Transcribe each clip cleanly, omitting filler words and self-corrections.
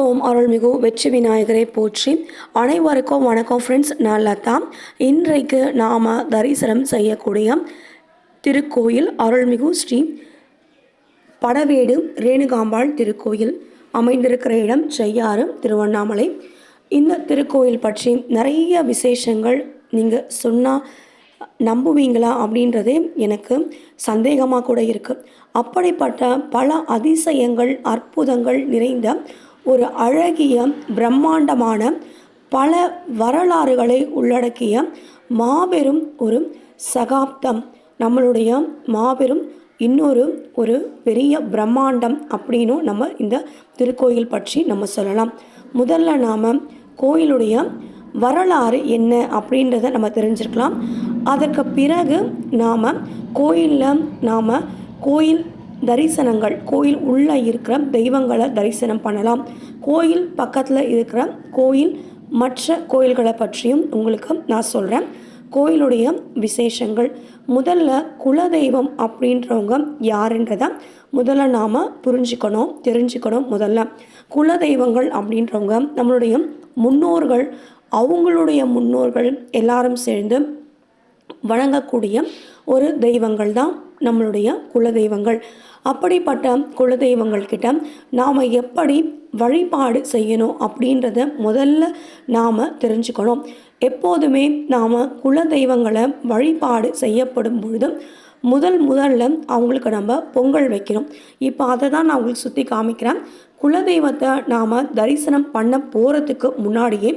ஓம் அருள்மிகு வெற்றி விநாயகரை போற்றி. அனைவருக்கும் வணக்கம் ஃப்ரெண்ட்ஸ், நான் லதா. இன்றைக்கு நாம் தரிசனம் செய்யக்கூடிய திருக்கோயில் அருள்மிகு ஸ்ரீ படவேடு ரேணுகாம்பாள் திருக்கோயில். அமைந்திருக்கிற இடம் செய்யாறு, திருவண்ணாமலை. இந்த திருக்கோயில் பற்றி நிறைய விசேஷங்கள் நீங்கள் சொன்னால் நம்புவீங்களா அப்படின்றதே எனக்கு சந்தேகமாக கூட இருக்குது. அப்படிப்பட்ட பல அதிசயங்கள், அற்புதங்கள் நிறைந்த ஒரு அழகிய பிரம்மாண்டமான பல வரலாறுகளை உள்ளடக்கிய மாபெரும் ஒரு சகாப்தம், நம்மளுடைய மாபெரும் ஒரு பெரிய பிரம்மாண்டம் அப்படின்னும் நம்ம இந்த திருக்கோயில் பற்றி நம்ம சொல்லலாம். முதல்ல நாம் கோயிலுடைய வரலாறு என்ன அப்படின்றத நம்ம தெரிஞ்சிருக்கலாம். அதற்கு பிறகு நாம் கோயில் தரிசனங்கள், கோயில் உள்ளே இருக்கிற தெய்வங்களை தரிசனம் பண்ணலாம். கோயில் பக்கத்தில் இருக்கிற மற்ற கோயில்களை பற்றியும் உங்களுக்கு நான் சொல்கிறேன். கோயிலுடைய விசேஷங்கள். முதல்ல குலதெய்வம் அப்படின்றவங்க யாருன்றதை முதல்ல நாம் தெரிஞ்சுக்கணும். முதல்ல குலதெய்வங்கள் அப்படின்றவங்க நம்மளுடைய முன்னோர்கள், அவங்களுடைய முன்னோர்கள் எல்லாரும் சேர்ந்து வணங்கக்கூடிய ஒரு தெய்வங்கள் தான் நம்மளுடைய குலதெய்வங்கள். அப்படிப்பட்ட குலதெய்வங்கள் கிட்ட நாம் எப்படி வழிபாடு செய்யணும் அப்படின்றத முதல்ல நாம் தெரிஞ்சுக்கணும். எப்போதுமே நாம் குலதெய்வங்களை வழிபாடு செய்யப்படும் பொழுது முதல்ல அவங்களுக்கு நம்ம பொங்கல் வைக்கணும். இப்போ அதை தான் நான் உங்களுக்கு சுற்றி காமிக்கிறேன். குலதெய்வத்தை நாம் தரிசனம் பண்ண போகிறதுக்கு முன்னாடியே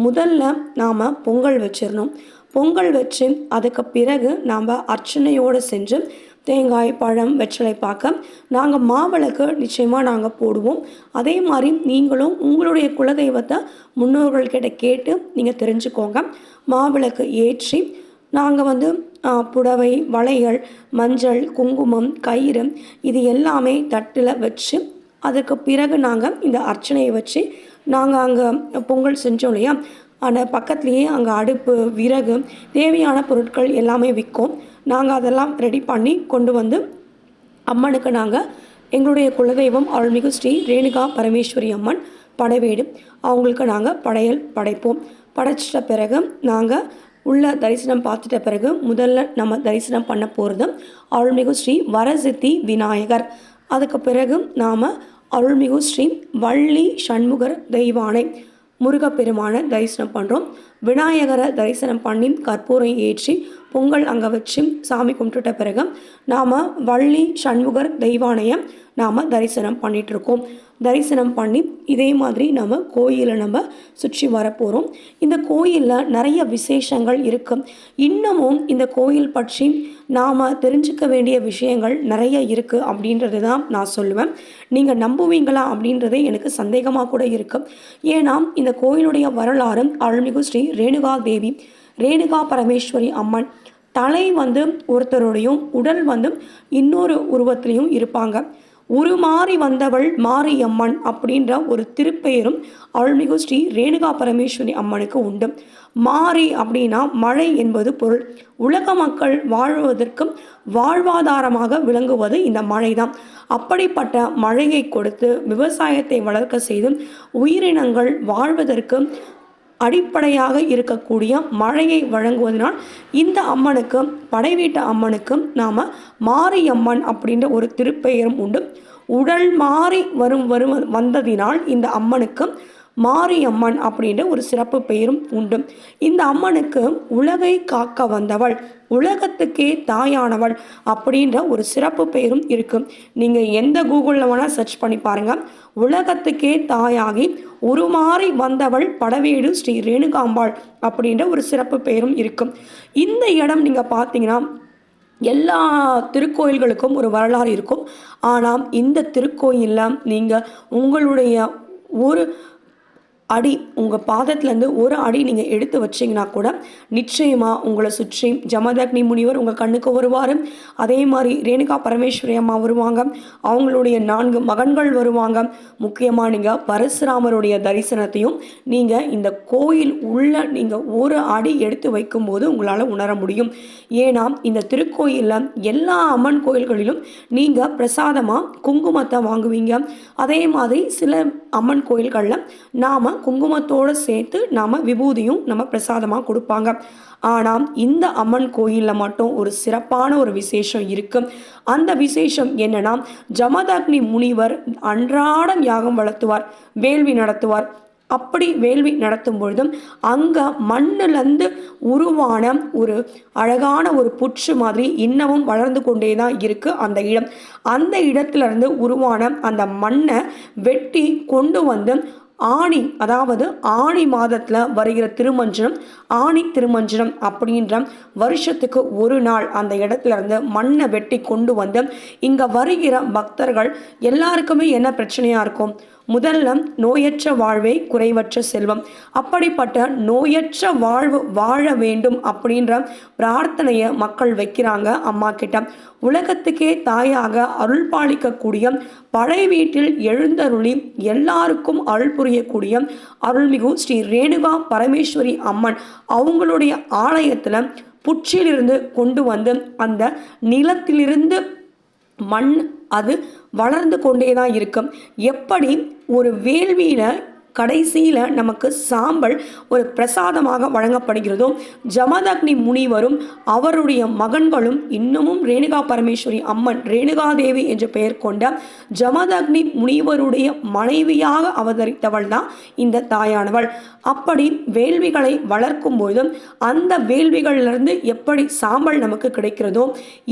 முதல்ல நாம் பொங்கல் வச்சிடணும். பொங்கல் வச்சு அதுக்கு பிறகு நாம் அர்ச்சனையோடு செஞ்சு தேங்காய், பழம், வெற்றிலை பார்க்க நாங்கள் மாவிளக்கு நிச்சயமாக போடுவோம். அதே மாதிரி நீங்களும் உங்களுடைய குலதெய்வத்தை முன்னோர்கள்கிட்ட கேட்டு நீங்கள் தெரிஞ்சுக்கோங்க. மாவிளக்கு ஏற்றி நாங்கள் புடவை, வளையல், மஞ்சள், குங்குமம், கயிறு இது எல்லாமே தட்டில் வச்சு அதுக்கு பிறகு நாங்கள் இந்த அர்ச்சனையை வச்சு நாங்கள் அங்கே பொங்கல் செஞ்சோம் இல்லையா, அந்த பக்கத்துலேயே அங்கே அடுப்பு, விறகு, தேவையான பொருட்கள் எல்லாமே விற்கும். நாங்கள் அதெல்லாம் ரெடி பண்ணி கொண்டு வந்து அம்மனுக்கு எங்களுடைய குலதெய்வம் அருள்மிகு ஸ்ரீ ரேணுகா பரமேஸ்வரி அம்மன் படவேடு, அவங்களுக்கு நாங்கள் படையல் படைப்போம். படைச்சிட்ட பிறகு நாங்கள் உள்ள தரிசனம் பார்த்துட்ட பிறகு முதல்ல நம்ம தரிசனம் பண்ண போகிறது அருள்மிகு ஸ்ரீ வரசித்தி விநாயகர். அதுக்கு பிறகு நாம் அருள்மிகு ஸ்ரீ வள்ளி சண்முகர் தெய்வானை முருகப்பெருமானை தரிசனம் பண்ணுறோம். விநாயகரை தரிசனம் பண்ணி கற்பூரம் ஏற்றி பொங்கல் அங்கே வச்சு சாமி கும்பிட்டுட்ட பிறகு நாம் வள்ளி சண்முகர் தெய்வானையை நாம் தரிசனம் பண்ணிகிட்ருக்கோம். தரிசனம் பண்ணி இதே மாதிரி நம்ம கோயிலை சுற்றி வரப்போகிறோம். இந்த கோயிலில் நிறைய விசேஷங்கள் இருக்குது. இன்னமும் இந்த கோயில் பற்றி நாம் தெரிஞ்சுக்க வேண்டிய விஷயங்கள் நிறைய இருக்குது அப்படின்றது தான் நான் சொல்லுவேன். நீங்கள் நம்புவீங்களா அப்படின்றதே எனக்கு சந்தேகமாக கூட இருக்குது. ஏன்னா இந்த கோயிலுடைய வரலாறு அருள்மிகு ஸ்ரீ ரேணுகா தேவி, ரேணுகா பரமேஸ்வரி அம்மன் தலை ஒருத்தருடையும் உடல் இன்னொரு உருவத்திலையும் இருப்பாங்க. உருமாறி வந்தவள் மாரியம்மன் அப்படின்ற ஒரு திருப்பெயரும் அருள்மிகு ஸ்ரீ ரேணுகா பரமேஸ்வரி அம்மனுக்கு உண்டு. மாரி அப்படின்னா மழை என்பது பொருள். உலக மக்கள் வாழ்வதற்கும் வாழ்வாதாரமாக விளங்குவது இந்த மழை தான். அப்படிப்பட்ட மழையை கொடுத்து விவசாயத்தை வளர்க்க செய்து உயிரினங்கள் வாழ்வதற்கு அடிப்படையாக இருக்கக்கூடிய மழையை வழங்குவதனால் இந்த அம்மனுக்கு, படைவீட்டு அம்மனுக்கு நாம் மாரியம்மன் அப்படின்ற ஒரு திருப்பெயரும் உண்டு. உடல் மாறி வந்ததினால் இந்த அம்மனுக்கு மாரியம்மன் அப்படின்ற ஒரு சிறப்பு பெயரும் உண்டு. இந்த அம்மனுக்கு உலகை காக்க வந்தவள், உலகத்துக்கே தாயானவள் அப்படின்ற ஒரு சிறப்பு பெயரும் இருக்குது. நீங்கள் எந்த கூகுளில் வேணால் சர்ச் பண்ணி பாருங்கள். உலகத்துக்கே தாயாகி உருமாறி வந்தவள் படவேடு ஸ்ரீ ரேணுகாம்பாள் அப்படின்ற ஒரு சிறப்பு பெயரும் இருக்கும். இந்த இடம் நீங்கள் பார்த்தீங்கன்னா எல்லா திருக்கோயில்களுக்கும் ஒரு வரலாறு இருக்கும். ஆனால் இந்த திருக்கோயிலில் நீங்கள் உங்களுடைய ஒரு அடி உங்கள் பாதத்துலேருந்து ஒரு அடி நீங்கள் எடுத்து வச்சிங்கன்னா கூட நிச்சயமாக உங்களை சுற்றி ஜமதக்னி முனிவர் உங்கள் கண்ணுக்கு வருவார். அதே மாதிரி ரேணுகா பரமேஸ்வரி அம்மா வருவாங்க, அவங்களுடைய 4 மகன்கள் வருவாங்க. முக்கியமாக நீங்கள் பரசுராமருடைய தரிசனத்தையும் நீங்கள் இந்த கோயில் உள்ள நீங்கள் ஒரு அடி எடுத்து வைக்கும்போது உங்களால் உணர முடியும். ஏன்னா இந்த திருக்கோயிலில் எல்லா அம்மன் கோயில்களிலும் நீங்கள் பிரசாதமாக குங்குமத்தை வாங்குவீங்க. அதே மாதிரி சில அம்மன் கோயில்களில் நாம் குங்குமத்தோடு சேர்த்து நாம் விபூதியும் நம்ம பிரசாதமாக கொடுப்பாங்க. ஆனால் இந்த அம்மன் கோயிலில் மட்டும் ஒரு சிறப்பான ஒரு விசேஷம் இருக்குது. அந்த விசேஷம் என்னன்னா, ஜமதக்னி முனிவர் அன்றாடம் யாகம் வளர்த்துவார், வேள்வி நடத்துவார். அப்படி வேள்வி நடத்தும் பொழுதும் அங்கே மண்ணிலேருந்து உருவான ஒரு அழகான ஒரு புற்று மாதிரி இன்னமும் வளர்ந்து கொண்டே தான் இருக்குது அந்த இடம். அந்த இடத்துலேருந்து உருவான அந்த மண்ணை வெட்டி கொண்டு வந்து ஆணி, அதாவது ஆணி மாதத்தில் வருகிற திருமஞ்சனம், ஆணி திருமஞ்சனம் அப்படின்ற வருஷத்துக்கு ஒரு நாள் அந்த இடத்துல இருந்து மண்ணை வெட்டி கொண்டு வந்து இங்கே வருகிற பக்தர்கள் எல்லாருக்குமே என்ன பிரச்சனையாக இருக்கும்? முதல்ல நோயற்ற வாழ்வே குறைவற்ற செல்வம். அப்படிப்பட்ட நோயற்ற வாழ்வு வாழ வேண்டும் அப்படின்ற பிரார்த்தனையை மக்கள் வைக்கிறாங்க அம்மா கிட்ட. உலகத்துக்கே தாயாக அருள் பாலிக்கக்கூடிய பழைய வீட்டில் எழுந்தருளி எல்லாருக்கும் அருள் புரியக்கூடிய அருள்மிகு ஸ்ரீ ரேணுகா பரமேஸ்வரி அம்மன் அவங்களுடைய ஆலயத்தில் புற்றிலிருந்து கொண்டு வந்து அந்த நிலத்திலிருந்து மண் அது வளர்ந்து கொண்டே தான் இருக்கும். எப்படி ஒரு வேள்வியில் கடைசியில் நமக்கு சாம்பல் ஒரு பிரசாதமாக வழங்கப்படுகிறதோ, ஜமதக்னி முனிவரும் அவருடைய மகன்களும் இன்னமும் ரேணுகா பரமேஸ்வரி அம்மன், ரேணுகாதேவி என்ற பெயர் கொண்ட ஜமதக்னி முனிவருடைய மனைவியாக அவதரித்தவள் தான் இந்த தாயானவள். அப்படி வேள்விகளை வளர்க்கும் போதும் அந்த வேள்விகளிலிருந்து எப்படி சாம்பல் நமக்கு கிடைக்கிறதோ,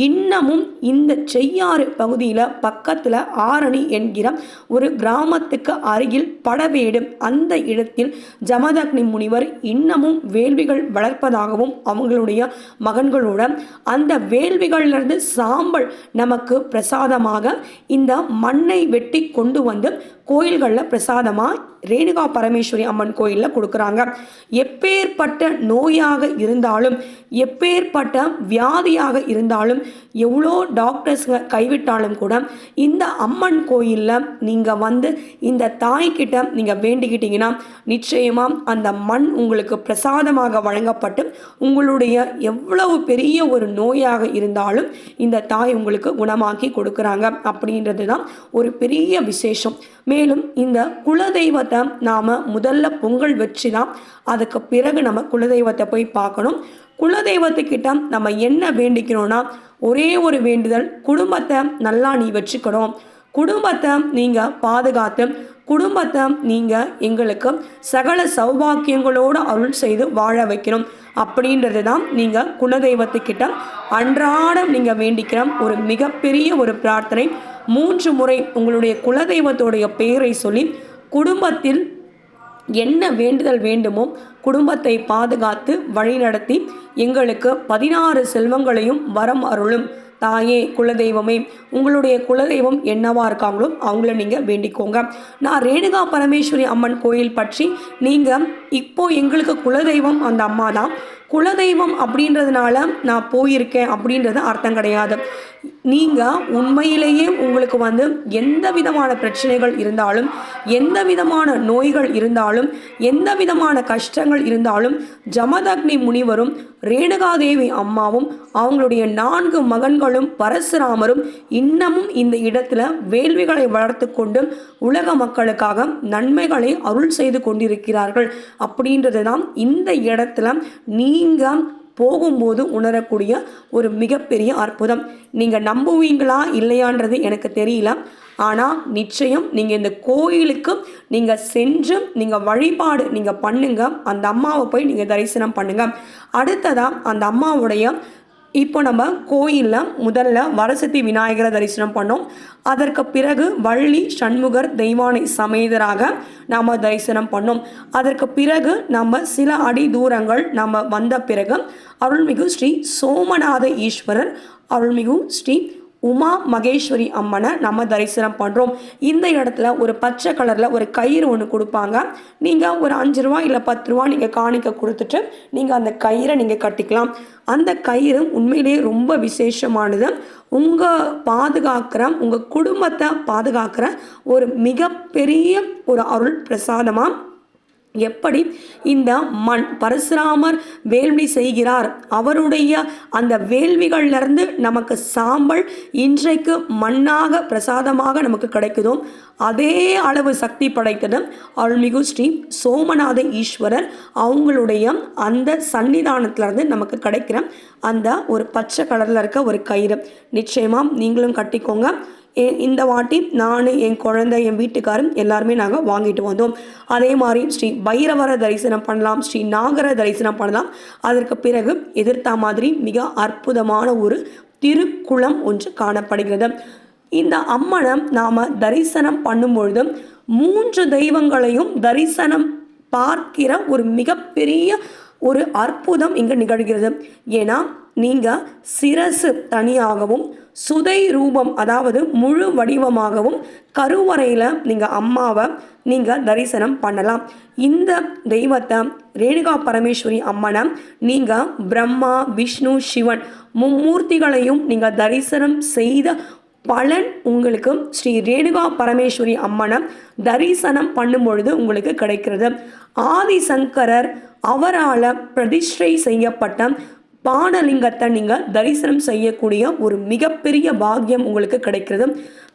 இன்னமும் இந்த செய்யாறு பகுதியில் பக்கத்தில் ஆரணி என்கிற ஒரு கிராமத்துக்கு அருகில் படவேடு, அந்த இடத்தில் ஜமதக்னி முனிவர் இன்னமும் வேள்விகள் வளர்ப்பதாகவும் அவங்களுடைய மகன்களோட அந்த வேள்விகளிலிருந்து சாம்பல் நமக்கு பிரசாதமாக இந்த மண்ணை வெட்டி கொண்டு வந்து கோயில்களில் பிரசாதமாக ரேணுகா பரமேஸ்வரி அம்மன் கோயிலில் கொடுக்குறாங்க. எப்பேற்பட்ட நோயாக இருந்தாலும், எப்பேற்பட்ட வியாதியாக இருந்தாலும், எவ்வளோ டாக்டர்ஸுங்க கைவிட்டாலும் கூட இந்த அம்மன் கோயிலில் நீங்கள் வந்து இந்த தாய்கிட்ட நீங்கள் வேண்டிக்கிட்டீங்கன்னா நிச்சயமாக அந்த மண் உங்களுக்கு பிரசாதமாக வழங்கப்பட்டு உங்களுடைய எவ்வளவு பெரிய ஒரு நோயாக இருந்தாலும் இந்த தாய் உங்களுக்கு குணமாக்கி கொடுக்குறாங்க. அப்படின்றது தான் ஒரு பெரிய விசேஷம். மேலும் இந்த குலதெய்வத்தை நாம் முதல்ல பொங்கல் வச்சு தான் அதுக்கு பிறகு நம்ம குலதெய்வத்தை போய் பார்க்கணும். குலதெய்வத்துக்கிட்ட நம்ம என்ன வேண்டிக்கணும்னா, ஒரே ஒரு வேண்டுதல், குடும்பத்தை நல்லா நீ வச்சுக்கணும், குடும்பத்தை நீங்கள் பாதுகாத்து, குடும்பத்தை நீங்கள் எங்களுக்கு சகல சௌபாக்கியங்களோடு அருள் செய்து வாழ வைக்கணும் அப்படின்றது தான் நீங்கள் குலதெய்வத்துக்கிட்ட அன்றாடம் நீங்கள் வேண்டிக்கிற ஒரு மிகப்பெரிய ஒரு பிரார்த்தனை. 3 முறை உங்களுடைய குலதெய்வத்தோடைய பெயரை சொல்லி குடும்பத்தில் என்ன வேண்டுதல் வேண்டுமோ குடும்பத்தை பாதுகாத்து வழிநடத்தி எங்களுக்கு 16 செல்வங்களையும் வரம் அருளும் தாயே, குலதெய்வமே, உங்களுடைய குலதெய்வம் என்னவா இருக்காங்களோ அவங்கள நீங்கள் வேண்டிக்கோங்க. நான் ரேணுகா பரமேஸ்வரி அம்மன் கோயில் பற்றி நீங்கள் இப்போ எங்களுக்கு குலதெய்வம் அந்த அம்மா தான், குலதெய்வம் அப்படின்றதுனால நான் போயிருக்கேன் அப்படின்றது அர்த்தம் கிடையாது. நீங்கள் உண்மையிலேயே உங்களுக்கு வந்து எந்த விதமான பிரச்சனைகள் இருந்தாலும், எந்த விதமான நோய்கள் இருந்தாலும், எந்த விதமான கஷ்டங்கள் இருந்தாலும் ஜமதக்னி முனிவரும் ரேணுகாதேவி அம்மாவும் அவங்களுடைய 4 மகன்களும் பரசுராமரும் இன்னமும் இந்த இடத்துல வேள்விகளை வளர்த்து கொண்டு உலக மக்களுக்காக நன்மைகளை அருள் செய்து கொண்டிருக்கிறார்கள். அப்படின்றது தான் இந்த இடத்துல நீங்கள் போகும்போது உணரக்கூடிய ஒரு மிகப்பெரிய அற்புதம். நீங்கள் நம்புவீங்களா இல்லையான்றது எனக்கு தெரியல. ஆனால் நிச்சயம் நீங்கள் இந்த கோயிலுக்கு நீங்கள் சென்று நீங்கள் வழிபாடு நீங்கள் பண்ணுங்க, அந்த அம்மாவை போய் நீங்கள் தரிசனம் பண்ணுங்க. அடுத்ததாக அந்த அம்மாவுடைய இப்போ நம்ம கோயிலில் முதல்ல வரசக்தி விநாயகரை தரிசனம் பண்ணோம். அதற்கு பிறகு வள்ளி சண்முகர் தெய்வானை சமேதராக நாம் தரிசனம் பண்ணோம். அதற்கு பிறகு நம்ம சில அடி தூரங்கள் நம்ம வந்த பிறகு அருள்மிகு ஸ்ரீ சோமநாத ஈஸ்வரர், அருள்மிகு ஸ்ரீ உமா மகேஸ்வரி அம்மனை நம்ம தரிசனம் பண்ணுறோம். இந்த இடத்துல ஒரு பச்சை கலரில் ஒரு கயிறு ஒன்று கொடுப்பாங்க. நீங்கள் ஒரு 5 ரூபா இல்லை 10 ரூபா நீங்கள் காணிக்க கொடுத்துட்டு நீங்கள் அந்த கயிறை நீங்கள் கட்டிக்கலாம். அந்த கயிறு உண்மையிலேயே ரொம்ப விசேஷமானது. உங்கள் பாதுகாக்கிற, உங்கள் குடும்பத்தை பாதுகாக்கிற ஒரு மிகப்பெரிய ஒரு அருள் பிரசாதமாக எப்படி இந்த மண் பரசுராமர் வேள்வி செய்கிறார், அவருடைய அந்த வேள்விகள்லேருந்து நமக்கு சாம்பல் இன்றைக்கு மண்ணாக பிரசாதமாக நமக்கு கிடைக்குதோ அதே அளவு சக்தி படைத்தது அருள்மிகு ஸ்ரீ சோமநாத ஈஸ்வரர் அவங்களுடைய அந்த சன்னிதானத்திலேருந்து நமக்கு கிடைக்கிற அந்த ஒரு பச்சை கலரில் இருக்க ஒரு கயிறு. நிச்சயமாக நீங்களும் கட்டிக்கோங்க. இந்த வாட்டி நான், என் குழந்தை, என் வீட்டுக்காரரும் எல்லாருமே நாங்கள் வாங்கிட்டு வந்தோம். அதே மாதிரி ஸ்ரீ பைரவரை தரிசனம் பண்ணலாம், ஸ்ரீ நாகரை தரிசனம் பண்ணலாம். அதற்கு பிறகு எதிர்த்த மாதிரி மிக அற்புதமான ஒரு திருக்குளம் ஒன்று காணப்படுகிறது. இந்த அம்மனை நாம் தரிசனம் பண்ணும்பொழுது 3 தெய்வங்களையும் தரிசனம் பார்க்கிற ஒரு மிகப்பெரிய ஒரு அற்புதம் இங்கே நிகழ்கிறது. ஏன்னா நீங்கள் சிரசு தனியாகவும் சுதை ரூபம் அதாவது முழு வடிவமாகவும் கருவறையில் நீங்கள் அம்மாவை நீங்கள் தரிசனம் பண்ணலாம். இந்த தெய்வத்தை ரேணுகா பரமேஸ்வரி அம்மனை நீங்கள் பிரம்மா, விஷ்ணு, சிவன் மும்மூர்த்திகளையும் நீங்கள் தரிசனம் செய்த பலன் உங்களுக்கு ஸ்ரீ ரேணுகா பரமேஸ்வரி அம்மனை தரிசனம் பண்ணும் பொழுது உங்களுக்கு கிடைக்கிறது. ஆதிசங்கரர் அவரால் பிரதிஷ்டை செய்யப்பட்ட பானலிங்கத்தை நீங்கள் தரிசனம் செய்யக்கூடிய ஒரு மிகப்பெரிய பாக்கியம் உங்களுக்கு கிடைக்கிறது.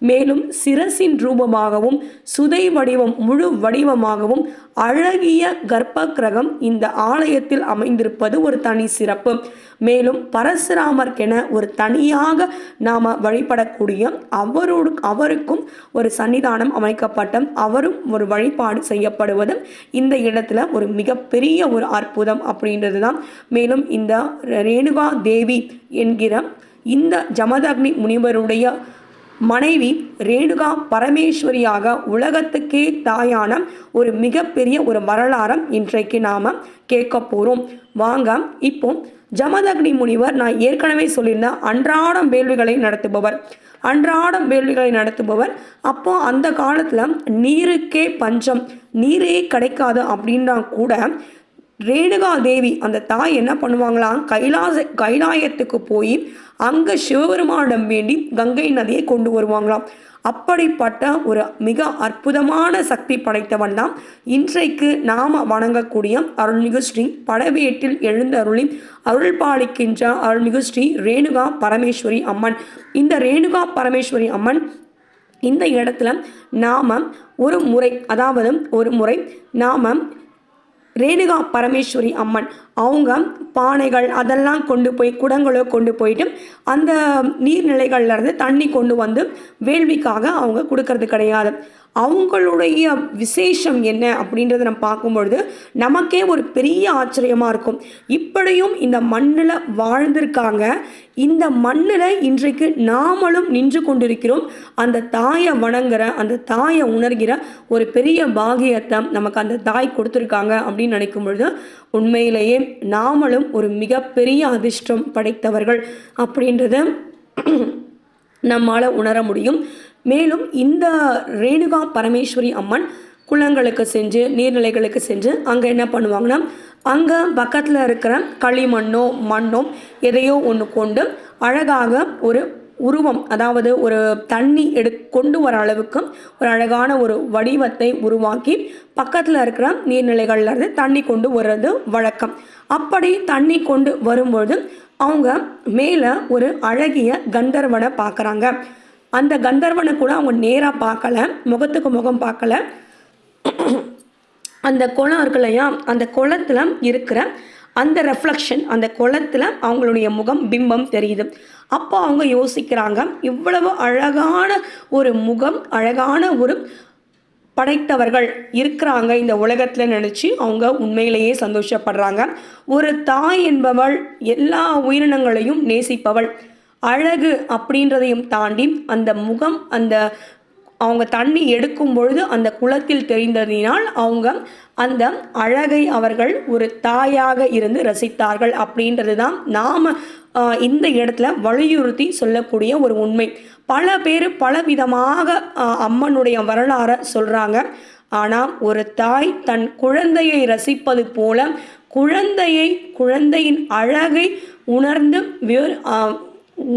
மேலும் சிரசின் ரூபமாகவும் சுதை வடிவம் முழு வடிவமாகவும் அழகிய கர்ப்ப கிரகம் இந்த ஆலயத்தில் அமைந்திருப்பது ஒரு தனி சிறப்பு. மேலும் பரசுராமர்க்கென ஒரு தனியாக நாம் வழிபடக்கூடிய அவருக்கும் ஒரு சன்னிதானம் அமைக்கப்பட்ட அவரும் ஒரு வழிபாடு செய்யப்படுவது இந்த இடத்துல ஒரு மிகப்பெரிய ஒரு அற்புதம் அப்படின்றது தான். மேலும் இந்த ரேணுகா தேவி என்கிற இந்த ஜமதக்னி முனிவருடைய மனைவி ரேணுகா பரமேஸ்வரியாக உலகத்துக்கே தாயான ஒரு மிகப்பெரிய ஒரு வரலாறு இன்றைக்கு நாம் கேட்க போகிறோம். வாங்க. இப்போ ஜமதக்னி முனிவர் நான் ஏற்கனவே சொல்லியிருந்தேன், அன்றாடம் வேள்விகளை நடத்துபவர். அப்போ அந்த காலத்தில் நீருக்கே பஞ்சம், நீரே கிடைக்காது அப்படின்னா கூட ரேணுகா தேவி அந்த தாய் என்ன பண்ணுவாங்களாம், கைலாயத்துக்கு போய் அங்கே சிவபெருமானிடம் வேண்டி கங்கை நதியை கொண்டு வருவாங்களாம். அப்படிப்பட்ட ஒரு மிக அற்புதமான சக்தி படைத்தவன் தான் இன்றைக்கு நாம் வணங்கக்கூடிய அருள்மிகு ஸ்ரீ படவேட்டில் எழுந்தருளி அருள் பாலிக்கின்ற அருள்மிகு ஸ்ரீ ரேணுகா பரமேஸ்வரி அம்மன். இந்த ரேணுகா பரமேஸ்வரி அம்மன் இந்த இடத்துல நாம் ஒரு முறை நாம் ரேணுகா பரமேஸ்வரி அம்மன் அவங்க பானைகள் அதெல்லாம் கொண்டு போய் குடங்களோ கொண்டு போயிட்டு அந்த நீர்நிலைகள்லேருந்து தண்ணி கொண்டு வந்து வேள்விக்காக அவங்க கொடுக்கறது கிடையாது. அவங்களுடைய விசேஷம் என்ன அப்படின்றத நம்ம பார்க்கும்பொழுது நமக்கே ஒரு பெரிய ஆச்சரியமாக இருக்கும். இப்படியும் இந்த மண்ணில் வாழ்ந்திருக்காங்க. இந்த மண்ணில் இன்றைக்கு நாமளும் நின்று கொண்டிருக்கிறோம். அந்த தாயை வணங்குற, அந்த தாயை உணர்கிற ஒரு பெரிய பாகியத்தை நமக்கு அந்த தாய் கொடுத்துருக்காங்க அப்படின்னு நினைக்கும் பொழுது உண்மையிலேயே நாமளும் ஒரு மிகப்பெரிய அதிர்ஷ்டம் படைத்தவர்கள் அப்படின்றத நம்மால் உணர முடியும். மேலும் இந்த ரேணுகா பரமேஸ்வரி அம்மன் குளங்களுக்கு சென்று நீர்நிலைகளுக்கு சென்று அங்கே என்ன பண்ணுவாங்கன்னா, அங்கே பக்கத்தில் இருக்கிற களிமண்ணோ மண்ணோ எதையோ ஒன்று கொண்டு அழகாக ஒரு உருவம், அதாவது ஒரு தண்ணி கொண்டு வர அளவுக்கு ஒரு அழகான ஒரு வடிவத்தை உருவாக்கி பக்கத்தில் இருக்கிற நீர்நிலைகள்லேருந்து தண்ணி கொண்டு வர்றது வழக்கம். அப்படி தண்ணி கொண்டு வரும்பொழுது அவங்க மேலே ஒரு அழகிய கந்தர்வனை பார்க்குறாங்க. அந்த கந்தர்வனை கூட அவங்க நேராக பார்க்கல, முகத்துக்கு முகம் பார்க்கல. அந்த குளம் இருக்கு இல்லையா, அந்த குளத்தில் இருக்கிற அந்த ரெஃப்ளெக்ஷன், அந்த குளத்தில் அவங்களுடைய முகம் பிம்பம் தெரியுது. அப்போ அவங்க யோசிக்கிறாங்க, இவ்வளவு அழகான ஒரு முகம், அழகான ஒரு படைத்தவர்கள் இருக்கிறாங்க இந்த உலகத்தில் நினச்சி அவங்க உண்மையிலேயே சந்தோஷப்படுறாங்க. ஒரு தாய் என்பவள் எல்லா உயிரினங்களையும் நேசிப்பவள். அழகு அப்படின்றதையும் தாண்டி அந்த முகம், அந்த அவங்க தண்ணி எடுக்கும் பொழுது அந்த குளத்தில் தெரிந்ததினால் அவங்க அந்த அழகை அவர்கள் ஒரு தாயாக இருந்து ரசித்தார்கள் அப்படின்றது தான் நாம் இந்த இடத்துல வலியுறுத்தி சொல்லக்கூடிய ஒரு உண்மை. பல பேர் பலவிதமாக அம்மனுடைய வரலாறை சொல்கிறாங்க. ஆனால் ஒரு தாய் தன் குழந்தையை ரசிப்பது போல குழந்தையின் அழகை உணர்ந்து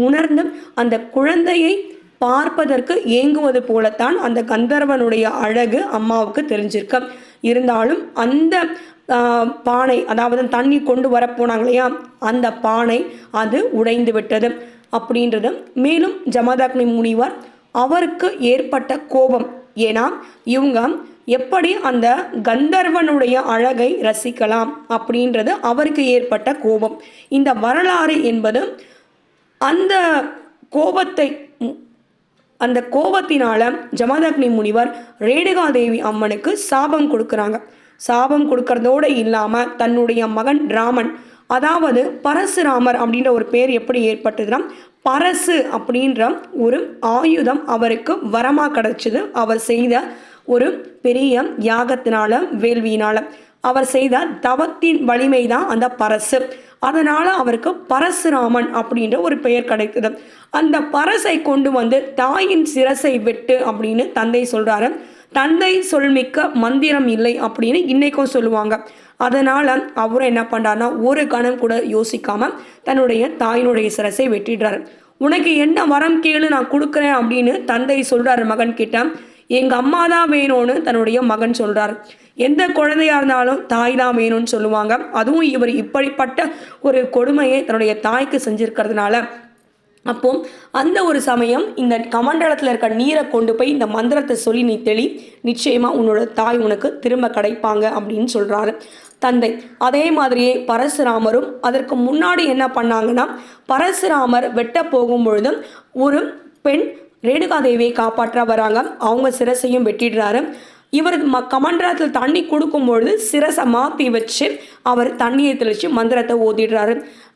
உணர்ந்து அந்த குழந்தையை பார்ப்பதற்கு ஏங்குவது போலத்தான் அந்த கந்தர்வனுடைய அழகு அம்மாவுக்கு தெரிஞ்சிருக்க. இருந்தாலும் அந்த பானை, அதாவது தண்ணி கொண்டு வரப்போனாங்க இல்லையா, அந்த பானை அது உடைந்து விட்டது அப்படின்றது. மேலும் ஜமதக்னி முனிவர் அவருக்கு ஏற்பட்ட கோபம், ஏன்னா இவங்க எப்படி அந்த கந்தர்வனுடைய அழகை ரசிக்கலாம் அப்படின்றது அவருக்கு ஏற்பட்ட கோபம். இந்த வரலாறு என்பது அந்த கோபத்தினால ஜமதக்னி முனிவர் ரேணுகாதேவி அம்மனுக்கு சாபம் கொடுக்குறாங்க. சாபம் கொடுக்கறதோடு இல்லாமல் தன்னுடைய மகன் ராமன், அதாவது பரசுராமர் அப்படின்ற ஒரு பேர் எப்படி ஏற்பட்டதுன்னா, பரசு அப்படின்ற ஒரு ஆயுதம் அவருக்கு வரமாக கிடச்சிது. அவர் செய்த ஒரு பெரிய யாகத்தினால, வேள்வியினால் அவர் செய்த தவத்தின் வலிமை தான் அந்த பரசு. அதனால் அவருக்கு பரசுராமன் அப்படின்ற ஒரு பெயர் கிடைக்குது. அந்த பரசை கொண்டு வந்து தாயின் சிரசை வெட்டு அப்படின்னு தந்தை சொல்கிறாரு. தந்தை சொல்மிக்க மந்திரம் இல்லை அப்படின்னு இன்றைக்கும் சொல்லுவாங்க. அதனால் அவரும் என்ன பண்ணுறாருனா, ஒரு கணம் கூட யோசிக்காமல் தன்னுடைய தாயினுடைய சிரசை வெட்டிடுறாரு. உனக்கு என்ன வரம் கேளு, நான் கொடுக்குறேன் அப்படின்னு தந்தை சொல்கிறாரு மகன் கிட்ட. எங்கள் அம்மா தான் வேணும்னு தன்னுடைய மகன் சொல்கிறார். எந்த குழந்தையாக இருந்தாலும் தாய் தான் வேணும்னு சொல்லுவாங்க. அதுவும் இவர் இப்படிப்பட்ட ஒரு கொடுமையை தன்னுடைய தாய்க்கு செஞ்சுருக்கிறதுனால, அப்போ அந்த ஒரு சமயம் இந்த கமண்டலத்தில் இருக்க நீரை கொண்டு போய் இந்த மந்திரத்தை சொல்லி நீ தெளி, நிச்சயமாக உன்னோட தாய் உனக்கு திரும்ப கிடைப்பாங்க அப்படின்னு சொல்கிறாரு தந்தை. அதே மாதிரியே பரசுராமரும் அதற்கு முன்னாடி என்ன பண்ணாங்கன்னா, பரசுராமர் வெட்ட போகும்பொழுது ஒரு பெண் ரேணுகாதேவியை காப்பாற்ற வராங்க. அவங்க சிரசையும் வெட்டிடுறாரு. இவர் கமண்டலத்தில் தண்ணி கொடுக்கும்பொழுது சிரசை மாற்றி வச்சு அவர் தண்ணியை தெளித்து மந்திரத்தை ஓதிடுறாரு.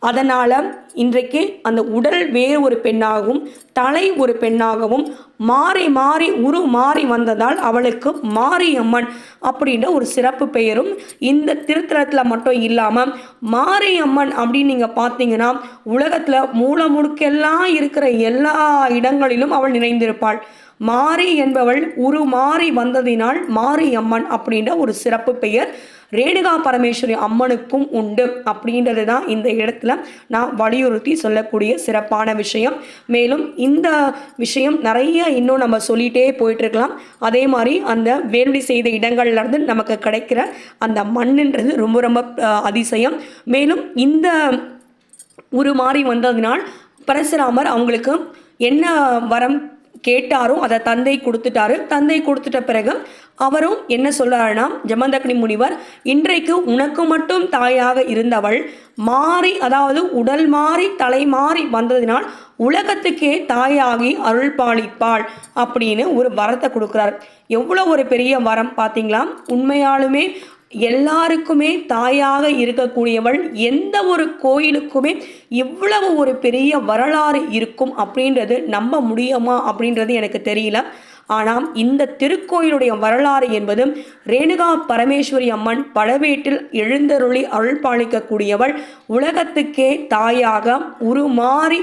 அதனால் இன்றைக்கு அந்த உடல் வேறு ஒரு பெண்ணாகவும் தலை ஒரு பெண்ணாகவும் மாறி மாறி வந்ததால் அவளுக்கு மாரியம்மன் அப்படின்ற ஒரு சிறப்பு பெயரும் இந்த திருத்தலத்தில் மட்டும் இல்லாமல், மாரியம்மன் அப்படின்னு நீங்கள் பார்த்தீங்கன்னா உலகத்தில் மூலமுடுக்கெல்லாம் இருக்கிற எல்லா இடங்களிலும் அவள் நிறைந்திருப்பாள். மாரி என்பவள் உருமாறி வந்ததினால் மாரியம்மன் அப்படின்ற ஒரு சிறப்பு பெயர் ரேணுகா பரமேஸ்வரி அம்மனுக்கும் உண்டு அப்படின்றது தான் இந்த இடத்துல நான் வலியுறுத்தி சொல்லக்கூடிய சிறப்பான விஷயம். மேலும் இந்த விஷயம் நிறைய இன்னும் நம்ம சொல்லிகிட்டே போயிட்டுருக்கலாம். அதே மாதிரி அந்த வேள்வி செய்த இடங்கள்லேருந்து நமக்கு கிடைக்கிற அந்த மண்ணுன்றது ரொம்ப ரொம்ப அதிசயம். மேலும் இந்த உருமாறி வந்ததினால் பரசுராமர் அவங்களுக்கு என்ன வரம் கேட்டாரோ அதை தந்தை கொடுத்துட்டாரு. தந்தை கொடுத்துட்ட பிறகு அவரும் என்ன சொல்றாருன்னா, ஜமதக்னி முனிவர், இன்றைக்கு உனக்கு மட்டும் தாயாக இருந்தவள் மாறி, அதாவது உடல் மாறி தலை மாறி வந்ததினால் உலகத்துக்கே தாயாகி அருள் பாலிப்பாள் அப்படின்னு ஒரு வரத்தை கொடுக்குறார். எவ்வளோ ஒரு பெரிய வரம் பார்த்தீங்களா? உண்மையாலுமே எல்லாருக்குமே தாயாக இருக்கக்கூடியவள். எந்த ஒரு கோயிலுக்குமே இவ்வளவு ஒரு பெரிய வரலாறு இருக்கும் அப்படின்றது நம்ப முடியுமா அப்படின்றது எனக்கு தெரியல. ஆனால் இந்த திருக்கோயிலுடைய வரலாறு என்பது ரேணுகா பரமேஸ்வரி அம்மன் பழவேட்டில் எழுந்தருளி அருள் பாலிக்கக்கூடியவள், உலகத்துக்கே தாயாக உருமாறி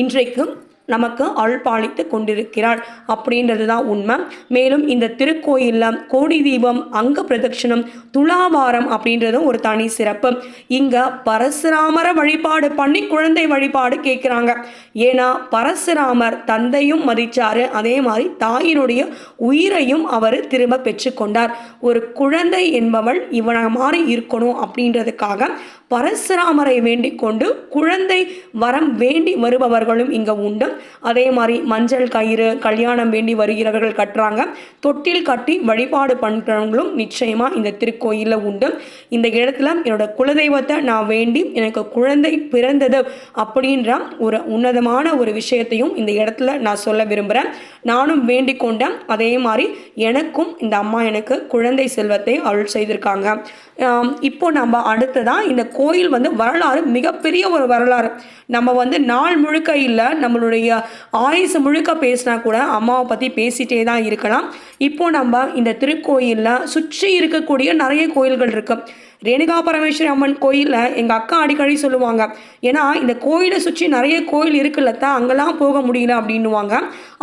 இன்றைக்கும் நமக்கு அருள் பாலித்து கொண்டிருக்கிறாள் அப்படின்றது தான் உண்மை. மேலும் இந்த திருக்கோயிலில் கோடி தீபம், அங்க பிரதட்சணம், துலாபாரம் அப்படின்றதும் ஒரு தனி சிறப்பு. இங்கே பரசுராமரை வழிபாடு பண்ணி குழந்தை வழிபாடு கேட்குறாங்க. ஏன்னா பரசுராமர் தந்தையும் மதித்தார், அதே மாதிரி தாயினுடைய உயிரையும் அவர் திரும்ப பெற்றுக்கொண்டார். ஒரு குழந்தை என்பவள் இவனை மாதிரி இருக்கணும் அப்படின்றதுக்காக பரசுராமரை வேண்டிக் கொண்டு குழந்தை வரம் வேண்டி வருபவர்களும் இங்கே உண்டு. அதே மாதிரி மஞ்சள் கயிறு கல்யாணம் வேண்டி வருகிறவர்கள் கட்டுறாங்க. தொட்டில் கட்டி வழிபாடு பண்ணுறவங்களும் நிச்சயமாக இந்த திருக்கோயிலில் உண்டு. இந்த இடத்துல என்னோட குலதெய்வத்தை நான் வேண்டி எனக்கு குழந்தை பிறந்தது அப்படின்ற ஒரு உன்னதமான ஒரு விஷயத்தையும் இந்த இடத்துல நான் சொல்ல விரும்புகிறேன். நானும் வேண்டிக் கொண்டேன். அதே மாதிரி எனக்கும் இந்த அம்மா எனக்கு குழந்தை செல்வத்தை அருள் செய்திருக்காங்க. இப்போ நம்ம அடுத்ததான் இந்த கோயில் வரலாறு மிகப்பெரிய ஒரு வரலாறு. நம்ம நாள் முழுக்க இல்லை, நம்மளுடைய ஆயுசு முழுக்க பேசினா கூட அம்மாவை பற்றி பேசிகிட்டே தான் இருக்கலாம். இப்போ நம்ம இந்த திருக்கோயிலில் சுற்றி இருக்கக்கூடிய நிறைய கோயில்கள் இருக்கு. ரேணுகா பரமேஸ்வரி அம்மன் கோயிலில் எங்கள் அக்கா அடிக்கடி சொல்லுவாங்க, ஏன்னா இந்த கோயிலை சுற்றி நிறைய கோயில் இருக்குல்லத்தா, அங்கெல்லாம் போக முடியல அப்படின்னுவாங்க.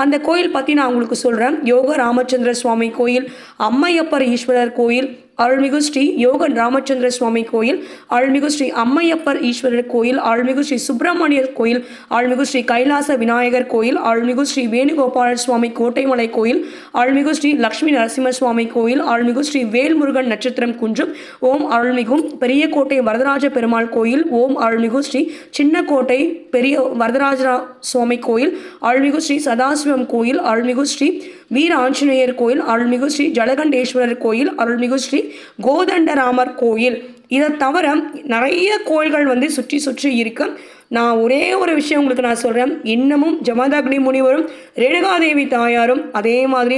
அந்த கோயில் பற்றி நான் உங்களுக்கு சொல்கிறேன். யோக ராமச்சந்திர சுவாமி கோயில், அம்மையப்பர் ஈஸ்வரர் கோயில், அருள்மிகு ஸ்ரீ யோக ராமச்சந்திர சுவாமி கோயில், அருள்மிகு ஸ்ரீ அம்மையப்பர் ஈஸ்வரர் கோயில், அருள்மிகு ஸ்ரீ சுப்பிரமணியர் கோயில், அருள்மிகு ஸ்ரீ கைலாச விநாயகர் கோயில், அருள்மிகு ஸ்ரீ வேணுகோபால சுவாமி கோட்டைமலை கோயில், அருள்மிகு ஸ்ரீ லக்ஷ்மி நரசிம்ம சுவாமி கோயில், அருள்மிகு ஸ்ரீ வேல்முருகன் நட்சத்திரம் குன்றம், ஓம் அருள்மிகும் பெரிய கோட்டை வரதராஜ பெருமாள் கோயில், ஓம் அருள்மிகு ஸ்ரீ சின்னக்கோட்டை பெரிய வரதராஜ சுவாமி கோயில், அருள்மிகு ஸ்ரீ சதாசிவம் கோயில், அருள்மிகு ஸ்ரீ வீர ஆஞ்சநேயர் கோயில், அருள்மிகு ஸ்ரீ ஜலகண்டேஸ்வரர் கோயில், அருள்மிகு ஸ்ரீ கோதண்டராமர் கோயில். இதை தவிர நிறைய கோயில்கள் சுற்றி சுற்றி இருக்கு. நான் ஒரே ஒரு விஷயம் உங்களுக்கு நான் சொல்கிறேன். இன்னமும் ஜமதக்னி முனிவரும் ரேணுகாதேவி தாயாரும் அதே மாதிரி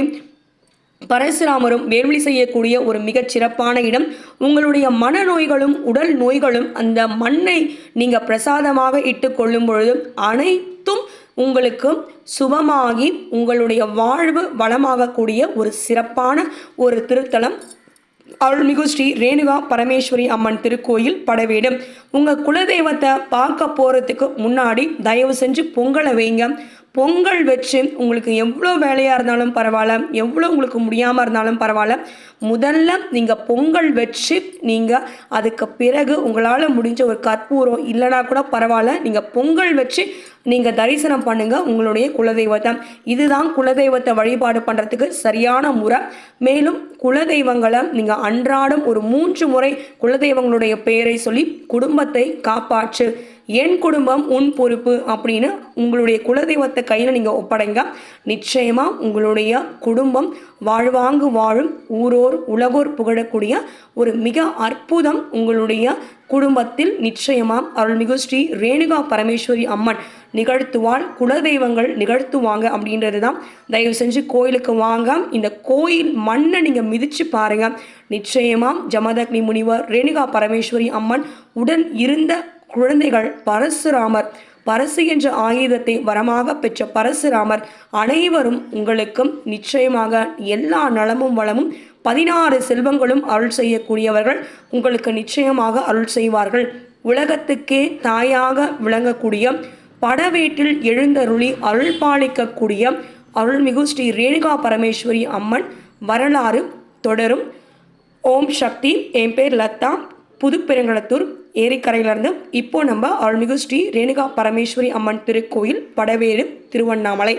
பரசுராமரும் வேள்வி செய்யக்கூடிய ஒரு மிகச் சிறப்பான இடம். உங்களுடைய மனநோய்களும் உடல் நோய்களும் அந்த மண்ணை நீங்கள் பிரசாதமாக இட்டு கொள்ளும் பொழுது அனைத்தும் உங்களுக்கு சுபமாகி உங்களுடைய வாழ்வு வளமாகக்கூடிய ஒரு சிறப்பான ஒரு திருத்தலம் அருள்மிகு ஸ்ரீ ரேணுகா பரமேஸ்வரி அம்மன் திருக்கோயில் படவேடு. உங்கள் குலதெய்வத்தை பார்க்க போகிறதுக்கு முன்னாடி தயவு செஞ்சு பொங்கலை வைங்க. பொங்கல் வச்சு உங்களுக்கு எவ்வளோ வேலையாக இருந்தாலும் பரவாயில்ல, எவ்வளோ உங்களுக்கு முடியாமல் இருந்தாலும் பரவாயில்ல, முதல்ல நீங்கள் பொங்கல் வச்சு நீங்கள் அதுக்கு பிறகு உங்களால் முடிஞ்ச ஒரு கற்பூரம் இல்லைனா கூட பரவாயில்ல, நீங்கள் பொங்கல் வச்சு நீங்கள் தரிசனம் பண்ணுங்கள் உங்களுடைய குலதெய்வத்தை. இதுதான் குலதெய்வத்தை வழிபாடு பண்ணுறதுக்கு சரியான முறை. மேலும் குலதெய்வங்களை நீங்கள் அன்றாடம் ஒரு 3 முறை குலதெய்வங்களுடைய பெயரை சொல்லி குடும்பத்தை காப்பாற்று, என் குடும்பம் உன் பொறுப்பு அப்படின்னு உங்களுடைய குலதெய்வத்தை கையில் நீங்கள் ஒப்படைங்க. நிச்சயமாக உங்களுடைய குடும்பம் வாழ்வாங்கு வாழும், ஊரோர் உலகோர் புகழக்கூடிய ஒரு மிக அற்புதம் உங்களுடைய குடும்பத்தில் நிச்சயமாக அருள்மிகு ஸ்ரீ ரேணுகா பரமேஸ்வரி அம்மன் நிகழ்த்துவாள். குலதெய்வங்கள் நிகழ்த்துவாங்க அப்படின்றது தான். தயவு செஞ்சு கோயிலுக்கு வாங்க. இந்த கோயில் மண்ணை நீங்கள் மிதித்து பாருங்கள். நிச்சயமாக ஜமதக்னி முனிவர் ரேணுகா பரமேஸ்வரி அம்மன் உடன் இருந்த குழந்தைகள் பரசுராமர், பரசு என்ற ஆயுதத்தை வரமாக பெற்ற பரசுராமர் அனைவரும் உங்களுக்கு நிச்சயமாக எல்லா நலமும் வளமும் 16 செல்வங்களும் அருள் செய்யக்கூடியவர்கள் உங்களுக்கு நிச்சயமாக அருள் செய்வார்கள். உலகத்துக்கே தாயாக விளங்கக்கூடிய படவேட்டில் எழுந்தருளி அருள் பாலிக்கக்கூடிய அருள்மிகு ஸ்ரீ ரேணுகா பரமேஸ்வரி அம்மன் வரலாறு தொடரும். ஓம் சக்தி. என் பேர் லதா, புதுப்பெருங்களத்தூர் ஏரிக்கரையிலேருந்து. இப்போ நம்ம அருள்மிகு ஸ்ரீ ரேணுகா பரமேஸ்வரி அம்மன் திருக்கோயில் படவேடு, திருவண்ணாமலை.